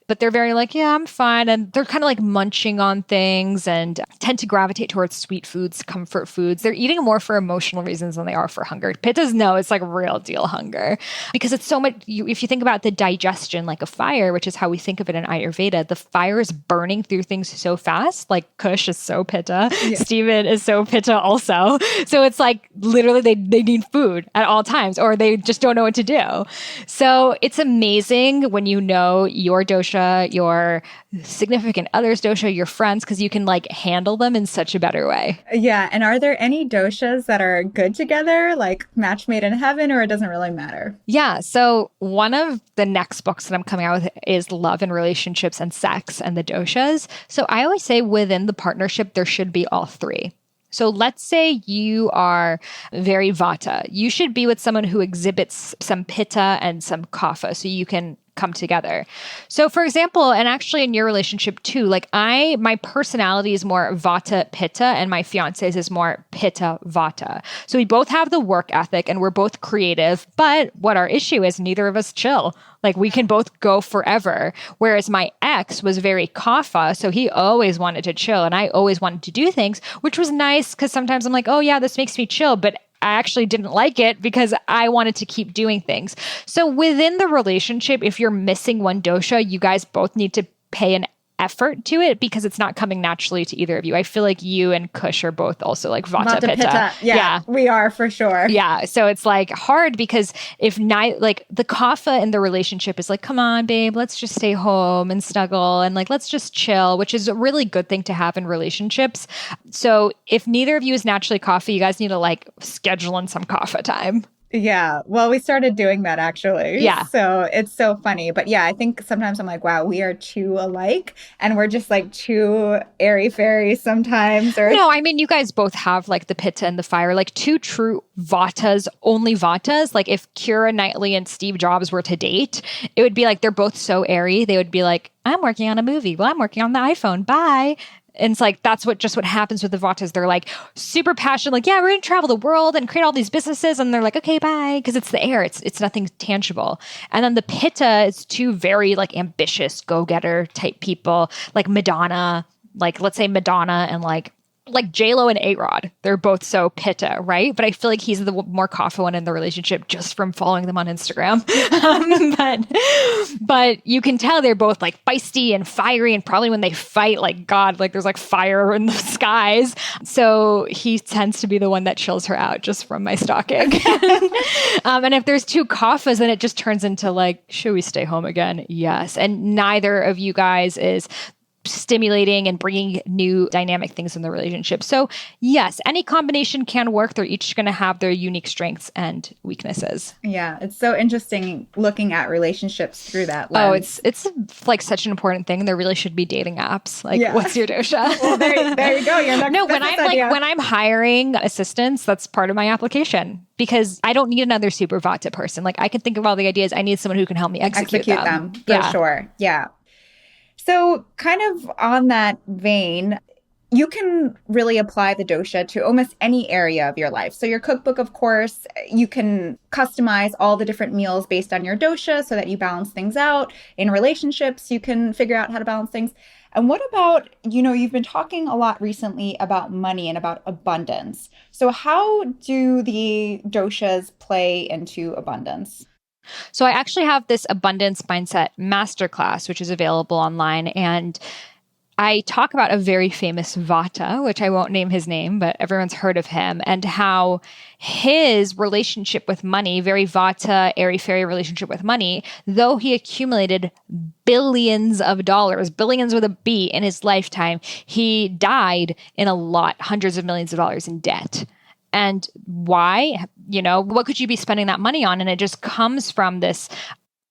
But they're very like, yeah, I'm fine. And they're kind of like munching on things and tend to gravitate towards sweet foods, comfort foods. They're eating more for emotional reasons than they are for hunger. Pittas, no, it's like real deal hunger because it's so much. If you think about the digestion like a fire, which is how we think of it in Ayurveda, the fire is burning through things so fast. Like Kush is so pitta. Yeah. Steven is so pitta also. So it's like literally they need food at all times or they just don't know what to do. So it's amazing when you know your dosha, your significant other's dosha, your friends, because you can like handle them in such a better way. Yeah. And are there any doshas that are good together, like match made in heaven, or it doesn't really matter? Yeah. So one of the next books that I'm coming out with is Love and Relationships and Sex and the Doshas. So I always say within the partnership, there should be all three. So let's say you are very vata. You should be with someone who exhibits some pitta and some kapha so you can come together. So for example, and actually in your relationship too, like my personality is more vata pitta and my fiance's is more pitta vata. So we both have the work ethic and we're both creative, but what our issue is neither of us chill. Like we can both go forever. Whereas my ex was very kapha. So he always wanted to chill and I always wanted to do things, which was nice because sometimes I'm like, oh yeah, this makes me chill. But I actually didn't like it because I wanted to keep doing things. So within the relationship, if you're missing one dosha, you guys both need to pay an effort to it because it's not coming naturally to either of you. I feel like you and Kush are both also like Vata Pitta. Yeah, we are for sure. Yeah. So it's like hard because if like the kapha in the relationship is like, come on, babe, let's just stay home and snuggle and like, let's just chill, which is a really good thing to have in relationships. So if neither of you is naturally kapha, you guys need to like schedule in some kapha time. Yeah. Well, we started doing that actually. Yeah. So it's so funny. But yeah, I think sometimes I'm like, wow, we are too alike and we're just like too airy fairy sometimes. Or no, I mean, you guys both have like the pitta and the fire, like two true Vatas, only Vatas. Like if Keira Knightley and Steve Jobs were to date, it would be like they're both so airy. They would be like, I'm working on a movie. Well, I'm working on the iPhone. Bye. And it's like, that's what happens with the Vatas. They're like super passionate, like, yeah, we're going to travel the world and create all these businesses. And they're like, okay, bye. Because it's the air. It's nothing tangible. And then the Pitta is two very like ambitious go-getter type people, like Madonna, like let's say Madonna and like J-Lo and A-Rod. They're both so Pitta, right? But I feel like he's the more kapha one in the relationship just from following them on Instagram. But you can tell they're both like feisty and fiery, and probably when they fight, like God, like there's like fire in the skies. So he tends to be the one that chills her out just from my stalking. And if there's two kaphas, then it just turns into like, should we stay home again? Yes. And neither of you guys is stimulating and bringing new dynamic things in the relationship. So yes, any combination can work. They're each going to have their unique strengths and weaknesses. Yeah, it's so interesting looking at relationships through that lens. Oh, it's like such an important thing. There really should be dating apps. Like, what's your dosha? Well, there you go. Your next no, when I'm hiring assistants, that's part of my application. Because I don't need another super Vata person. Like I can think of all the ideas. I need someone who can help me execute them. For sure. Yeah. So kind of on that vein, you can really apply the dosha to almost any area of your life. So your cookbook, of course, you can customize all the different meals based on your dosha so that you balance things out. In relationships, you can figure out how to balance things. And what about, you've been talking a lot recently about money and about abundance. So how do the doshas play into abundance? So I actually have this abundance mindset masterclass, which is available online. And I talk about a very famous Vata, which I won't name his name, but everyone's heard of him, and how his relationship with money, very Vata, airy-fairy relationship with money, though he accumulated billions of dollars, billions with a B in his lifetime, he died in hundreds of millions of dollars in debt. And why? What could you be spending that money on? And it just comes from this,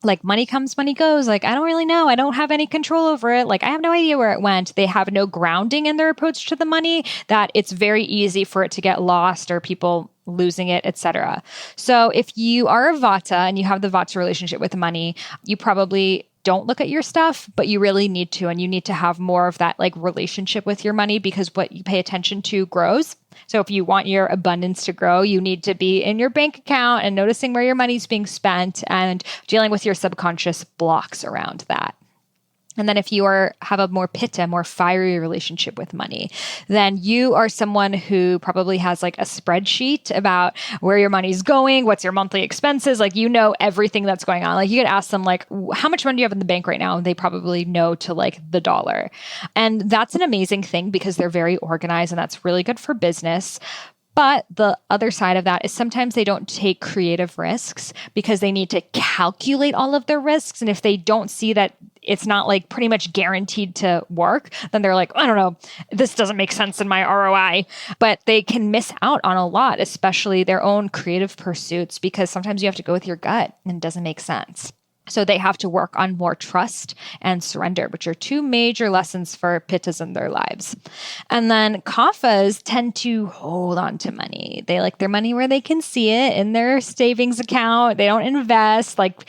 like, money comes, money goes. Like, I don't really know. I don't have any control over it. Like, I have no idea where it went. They have no grounding in their approach to the money, that it's very easy for it to get lost or people losing it, etc. So if you are a Vata and you have the Vata relationship with money, you probably don't look at your stuff, but you really need to. And you need to have more of that like relationship with your money, because what you pay attention to grows. So if you want your abundance to grow, you need to be in your bank account and noticing where your money's being spent and dealing with your subconscious blocks around that. And then if you have a more pitta, more fiery relationship with money, then you are someone who probably has like a spreadsheet about where your money's going, what's your monthly expenses, like everything that's going on. Like you could ask them like, how much money do you have in the bank right now? And they probably know to like the dollar. And that's an amazing thing because they're very organized, and that's really good for business. But the other side of that is sometimes they don't take creative risks because they need to calculate all of their risks. And if they don't see that it's not like pretty much guaranteed to work, then they're like, I don't know, this doesn't make sense in my ROI. But they can miss out on a lot, especially their own creative pursuits, because sometimes you have to go with your gut and it doesn't make sense. So they have to work on more trust and surrender, which are two major lessons for pittas in their lives. And then kaphas tend to hold on to money. They like their money where they can see it in their savings account. They don't invest. Like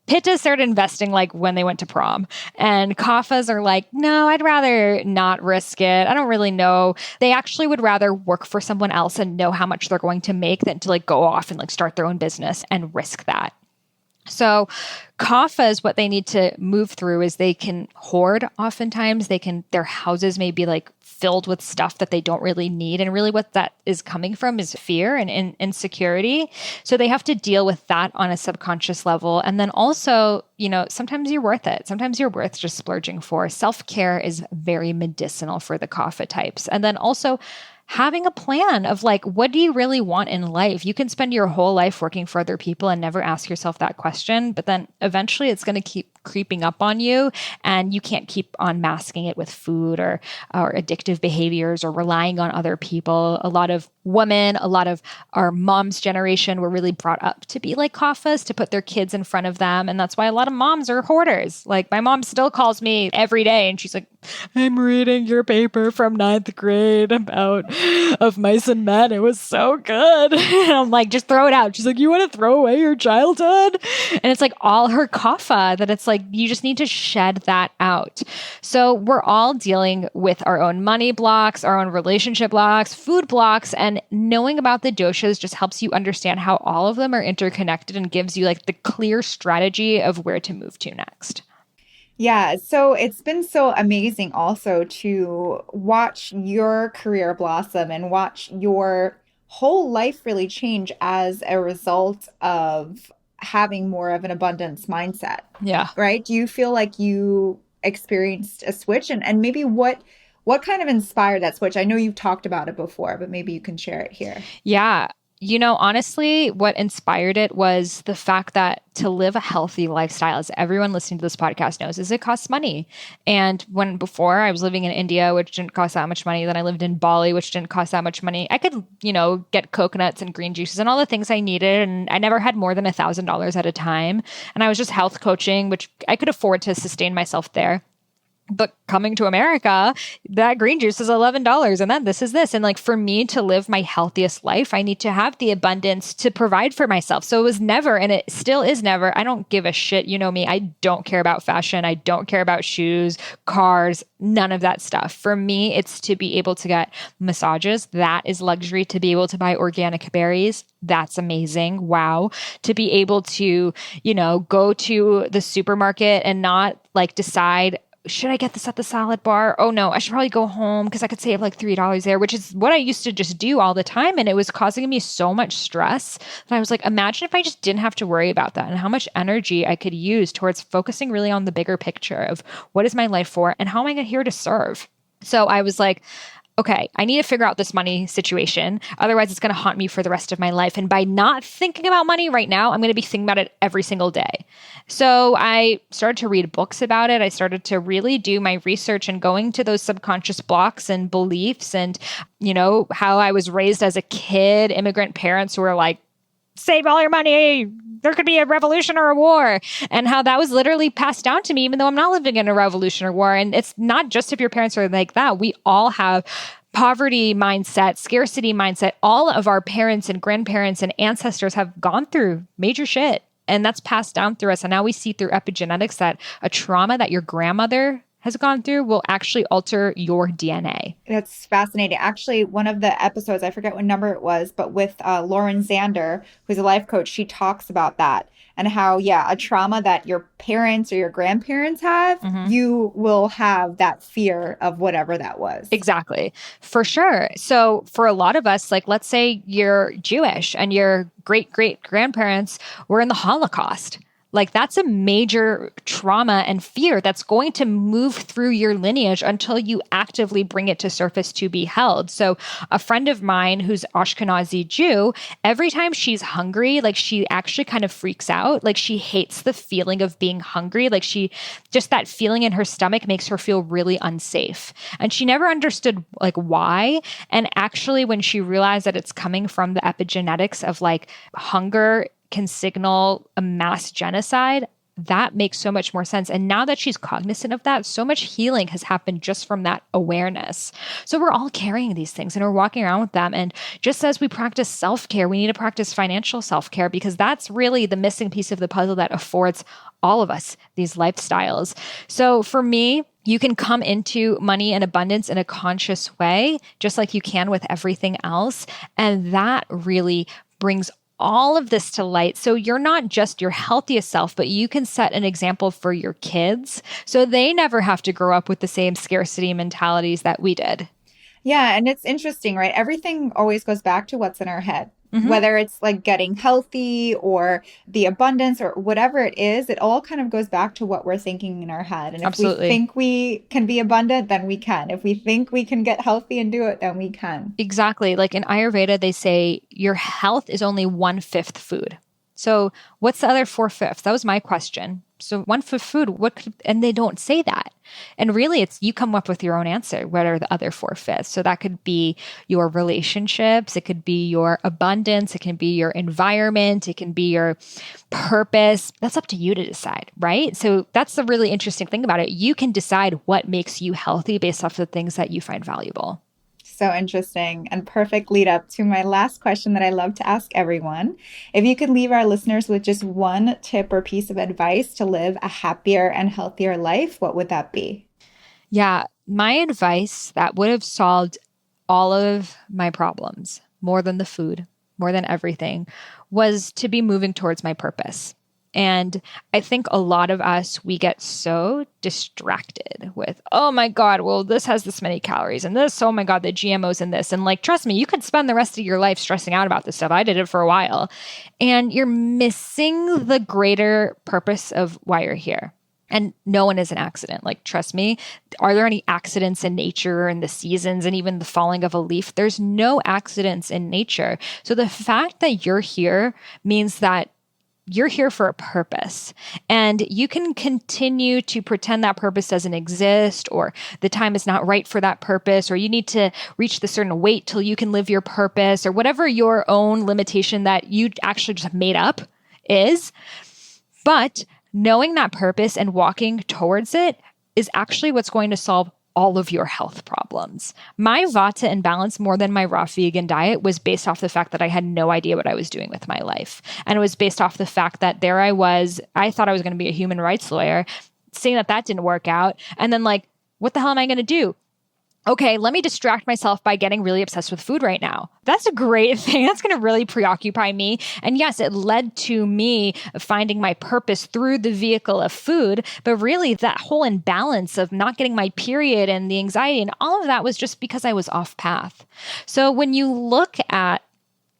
pittas started investing like when they went to prom. And kaphas are like, no, I'd rather not risk it. I don't really know. They actually would rather work for someone else and know how much they're going to make than to like go off and like start their own business and risk that. So kaphas, what they need to move through is they can hoard oftentimes. Their houses may be like filled with stuff that they don't really need. And really what that is coming from is fear and insecurity. So they have to deal with that on a subconscious level. And then also, sometimes you're worth it. Sometimes you're worth just splurging for. Self-care is very medicinal for the kapha types. And then also having a plan of like, what do you really want in life? You can spend your whole life working for other people and never ask yourself that question, but then eventually it's going to keep creeping up on you and you can't keep on masking it with food or addictive behaviors or relying on other people. A lot of women, a lot of our mom's generation were really brought up to be like kaphas, to put their kids in front of them. And that's why a lot of moms are hoarders. Like my mom still calls me every day and she's like, I'm reading your paper from 9th grade about of mice and men. It was so good. And I'm like, just throw it out. She's like, you want to throw away your childhood? And it's like all her kapha that it's like, you just need to shed that out. So we're all dealing with our own money blocks, our own relationship blocks, food blocks, and knowing about the doshas just helps you understand how all of them are interconnected and gives you like the clear strategy of where to move to next. Yeah, so it's been so amazing also to watch your career blossom and watch your whole life really change as a result of having more of an abundance mindset. Yeah. Right? Do you feel like you experienced a switch and maybe what kind of inspired that switch? I know you've talked about it before, but maybe you can share it here. Yeah. Honestly, what inspired it was the fact that to live a healthy lifestyle, as everyone listening to this podcast knows, is it costs money. And before I was living in India, which didn't cost that much money, then I lived in Bali, which didn't cost that much money. I could, get coconuts and green juices and all the things I needed. And I never had more than $1,000 at a time. And I was just health coaching, which I could afford to sustain myself there. But coming to America, that green juice is $11 and then this is this. And like for me to live my healthiest life, I need to have the abundance to provide for myself. So it was never, and it still is never, I don't give a shit. You know me, I don't care about fashion. I don't care about shoes, cars, none of that stuff. For me, it's to be able to get massages. That is luxury. To be able to buy organic berries. That's amazing. Wow. To be able to, go to the supermarket and not like decide, should I get this at the salad bar? Oh no, I should probably go home because I could save like $3 there, which is what I used to just do all the time. And it was causing me so much stress that I was like, imagine if I just didn't have to worry about that and how much energy I could use towards focusing really on the bigger picture of what is my life for and how am I here to serve? So I was like, okay, I need to figure out this money situation. Otherwise, it's going to haunt me for the rest of my life. And by not thinking about money right now, I'm going to be thinking about it every single day. So I started to read books about it. I started to really do my research and going to those subconscious blocks and beliefs and, how I was raised as a kid, immigrant parents who were like, save all your money. There could be a revolution or a war, and how that was literally passed down to me, even though I'm not living in a revolution or war. And it's not just if your parents are like that. We all have poverty mindset, scarcity mindset. All of our parents and grandparents and ancestors have gone through major shit, and that's passed down through us. And now we see through epigenetics that a trauma that your grandmother has gone through will actually alter your DNA. That's fascinating. Actually, one of the episodes, I forget what number it was, but with Lauren Zander, who's a life coach, she talks about that and how, a trauma that your parents or your grandparents have, you will have that fear of whatever that was. Exactly. For sure. So for a lot of us, like let's say you're Jewish and your great-great-grandparents were in the Holocaust. Like that's a major trauma and fear that's going to move through your lineage until you actively bring it to surface to be held. So a friend of mine who's Ashkenazi Jew, every time she's hungry, like she actually kind of freaks out. Like she hates the feeling of being hungry. Like just that feeling in her stomach makes her feel really unsafe. And she never understood like why. And actually when she realized that it's coming from the epigenetics of like hunger can signal a mass genocide, that makes so much more sense. And now that she's cognizant of that, so much healing has happened just from that awareness. So we're all carrying these things and we're walking around with them. And just as we practice self-care, we need to practice financial self-care because that's really the missing piece of the puzzle that affords all of us these lifestyles. So for me, you can come into money and abundance in a conscious way, just like you can with everything else. And that really brings all of this to light. So you're not just your healthiest self, but you can set an example for your kids so they never have to grow up with the same scarcity mentalities that we did. Yeah. And it's interesting, right? Everything always goes back to what's in our head. Whether it's like getting healthy or the abundance or whatever it is, it all kind of goes back to what we're thinking in our head. And if we think we can be abundant, then we can. If we think we can get healthy and do it, then we can. Exactly. Like in Ayurveda, they say your health is only 1/5 food. So what's the other 4/5? That was my question. So 1/5 food, and they don't say that. And really it's, you come up with your own answer. What are the other 4/5? So that could be your relationships. It could be your abundance. It can be your environment. It can be your purpose. That's up to you to decide, right? So that's the really interesting thing about it. You can decide what makes you healthy based off the things that you find valuable. So interesting and perfect lead up to my last question that I love to ask everyone. If you could leave our listeners with just one tip or piece of advice to live a happier and healthier life, what would that be? Yeah, my advice that would have solved all of my problems, more than the food, more than everything, was to be moving towards my purpose. And I think a lot of us, we get so distracted with, oh my God, well, this has this many calories and this, oh my God, the GMOs in this. And like, trust me, you could spend the rest of your life stressing out about this stuff. I did it for a while. And you're missing the greater purpose of why you're here. And no one is an accident. Like, trust me, are there any accidents in nature and the seasons and even the falling of a leaf? There's no accidents in nature. So the fact that you're here means that you're here for a purpose, and you can continue to pretend that purpose doesn't exist, or the time is not right for that purpose, or you need to reach the certain weight till you can live your purpose, or whatever your own limitation that you actually just made up is. But knowing that purpose and walking towards it is actually what's going to solve all of your health problems. My Vata imbalance, more than my raw vegan diet, was based off the fact that I had no idea what I was doing with my life. And it was based off the fact that there I was, I thought I was going to be a human rights lawyer, saying that didn't work out. And then like, what the hell am I going to do? Okay, let me distract myself by getting really obsessed with food right now. That's a great thing. That's going to really preoccupy me. And yes, it led to me finding my purpose through the vehicle of food. But really, that whole imbalance of not getting my period and the anxiety and all of that was just because I was off path. So when you look at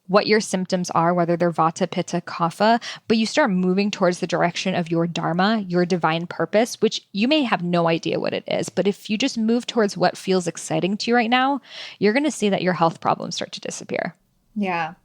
what your symptoms are, whether they're Vata, Pitta, Kapha, but you start moving towards the direction of your dharma, your divine purpose, which you may have no idea what it is. But if you just move towards what feels exciting to you right now, you're going to see that your health problems start to disappear. Yeah.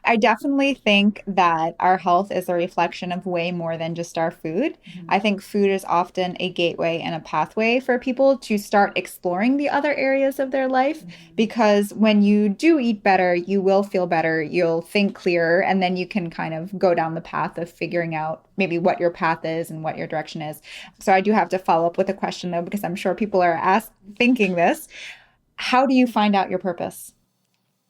I definitely think that our health is a reflection of way more than just our food. I think food is often a gateway and a pathway for people to start exploring the other areas of their life, because when you do eat better, you will feel better, you'll think clearer, and then you can kind of go down the path of figuring out maybe what your path is and what your direction is. So I do have to follow up with a question though, because I'm sure people are thinking this. How do you find out your purpose?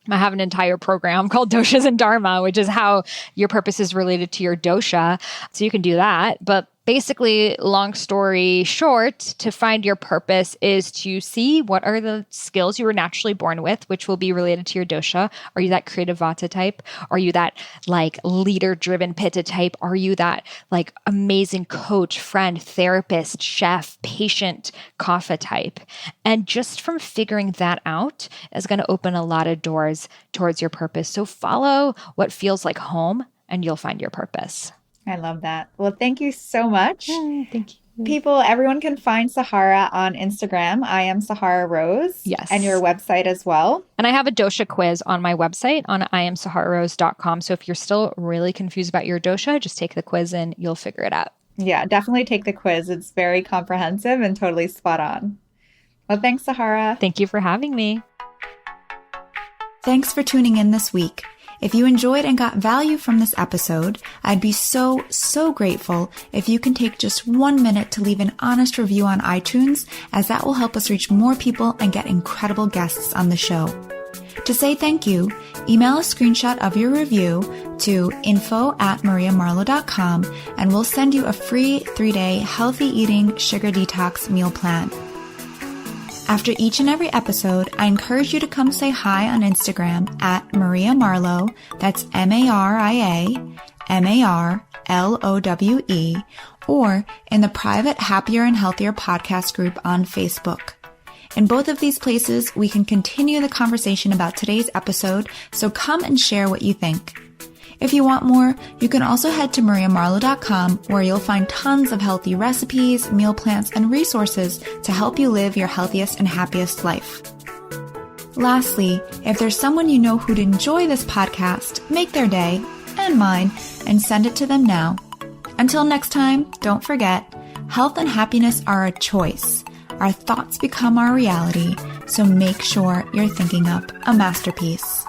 I have an entire program called Doshas and Dharma, which is how your purpose is related to your dosha. So you can do that. But basically, long story short, to find your purpose is to see what are the skills you were naturally born with, which will be related to your dosha. Are you that creative Vata type? Are you that like leader-driven Pitta type? Are you that like amazing coach, friend, therapist, chef, patient Kapha type? And just from figuring that out is going to open a lot of doors towards your purpose. So follow what feels like home and you'll find your purpose. I love that. Well, thank you so much. Thank you. People, everyone can find Sahara on Instagram. I am Sahara Rose. Yes. And your website as well. And I have a dosha quiz on my website on iamsahararose.com. So if you're still really confused about your dosha, just take the quiz and you'll figure it out. Yeah, definitely take the quiz. It's very comprehensive and totally spot on. Well, thanks, Sahara. Thank you for having me. Thanks for tuning in this week. If you enjoyed and got value from this episode, I'd be so grateful if you can take just 1 minute to leave an honest review on iTunes, as that will help us reach more people and get incredible guests on the show. To say thank you, email a screenshot of your review to info@mariamarlowe.com and we'll send you a free 3-day healthy eating sugar detox meal plan. After each and every episode, I encourage you to come say hi on Instagram at Maria Marlowe, that's MariaMarlowe, or in the private Happier and Healthier podcast group on Facebook. In both of these places, we can continue the conversation about today's episode, so come and share what you think. If you want more, you can also head to mariamarlowe.com, where you'll find tons of healthy recipes, meal plans, and resources to help you live your healthiest and happiest life. Lastly, if there's someone you know who'd enjoy this podcast, make their day, and mine, and send it to them now. Until next time, don't forget, health and happiness are a choice. Our thoughts become our reality, so make sure you're thinking up a masterpiece.